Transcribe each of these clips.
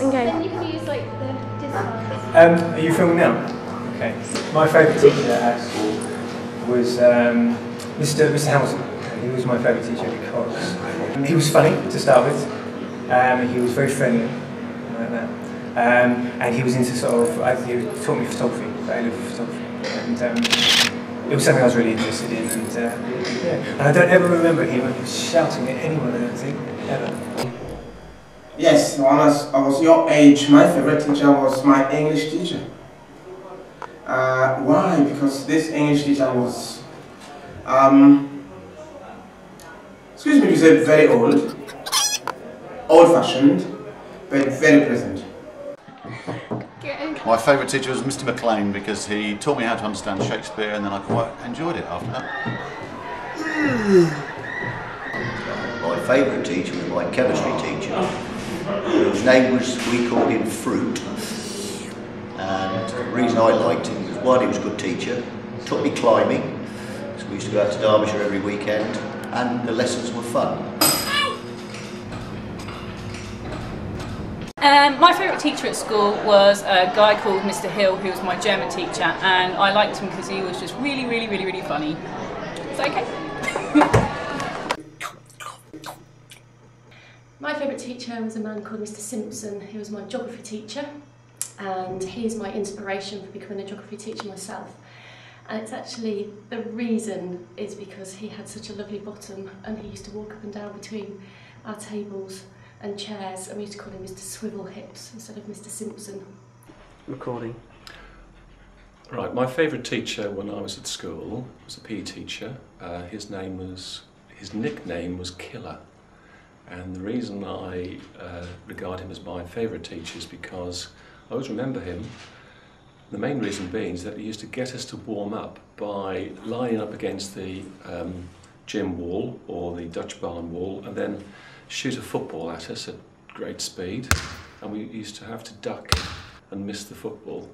Okay. Then you can use like the disc. Are you filming now? Okay. My favourite teacher at school was Mr. Hamilton. He was my favourite teacher because he was funny to start with. He was very friendly, like that. And he was into he taught me photography, I love photography. And it was something I was really interested in. And yeah. And I don't ever remember him shouting at anyone, I don't think, ever. Yes, when I was your age, my favorite teacher was my English teacher. Why? Because this English teacher was, excuse me to say, very old-fashioned, but very pleasant. My favourite teacher was Mr. McLean because he taught me how to understand Shakespeare, and then I quite enjoyed it after that. My favourite teacher was my chemistry teacher. His name was, we called him Fruit. And the reason I liked him was, one, he was a good teacher, taught me climbing, so we used to go out to Derbyshire every weekend, and the lessons were fun. My favourite teacher at school was a guy called Mr. Hill, who was my German teacher, and I liked him because he was just really, really, really, really funny. Is that okay? My favourite teacher was a man called Mr. Simpson. He was my geography teacher, and he's my inspiration for becoming a geography teacher myself. And it's actually, the reason is because he had such a lovely bottom, and he used to walk up and down between our tables and chairs, and we used to call him Mr. Swivel Hips instead of Mr. Simpson. Recording. Right, my favourite teacher when I was at school was a PE teacher. His nickname was Killer. And the reason I regard him as my favourite teacher is because I always remember him. The main reason being is that he used to get us to warm up by lying up against the gym wall or the Dutch barn wall and then shoot a football at us at great speed, and we used to have to duck and miss the football.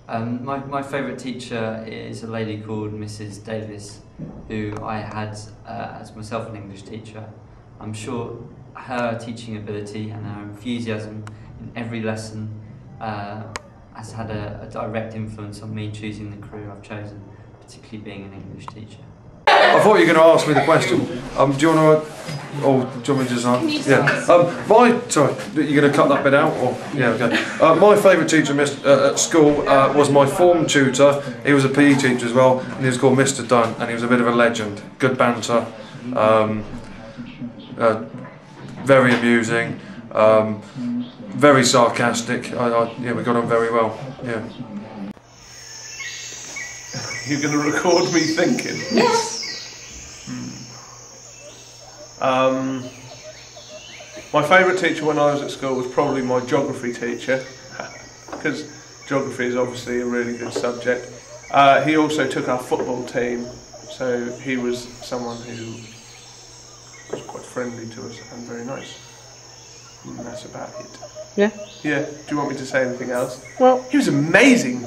My favourite teacher is a lady called Mrs. Davis, who I had as myself an English teacher. I'm sure her teaching ability and her enthusiasm in every lesson has had a direct influence on me choosing the career I've chosen, particularly being an English teacher. I thought you were going to ask me the question. Do you want to, or do you want me to just answer? Yeah. Sorry, you're going to cut that bit out, or yeah, okay. My favourite teacher at school was my form tutor. He was a PE teacher as well, and he was called Mr. Dunn, and he was a bit of a legend. Good banter. Very amusing, very sarcastic. Yeah, we got on very well. Yeah. You're going to record me thinking? Yes. My favourite teacher when I was at school was probably my geography teacher, because geography is obviously a really good subject. He also took our football team, so he was someone who was quite friendly to us and very nice. And that's about it. Yeah? Yeah. Do you want me to say anything else? Well, he was amazing.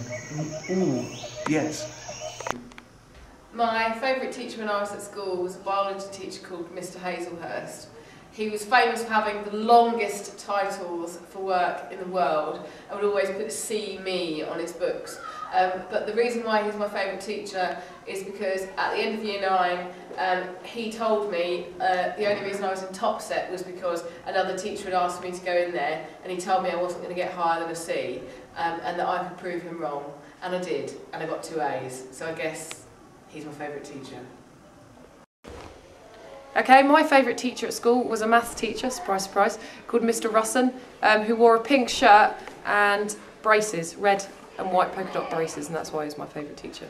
Ooh, yes. My favourite teacher when I was at school was a biology teacher called Mr. Hazelhurst. He was famous for having the longest titles for work in the world and would always put "see me" on his books. But the reason why he's my favourite teacher is because at the end of year 9 he told me the only reason I was in top set was because another teacher had asked me to go in there, and he told me I wasn't going to get higher than a C, and that I could prove him wrong, and I did, and I got 2 A's, so I guess he's my favourite teacher. okay, my favourite teacher at school was a maths teacher, surprise, surprise, called Mr. Russon, who wore a pink shirt and braces, red and white polka dot braces, and that's why he was my favourite teacher.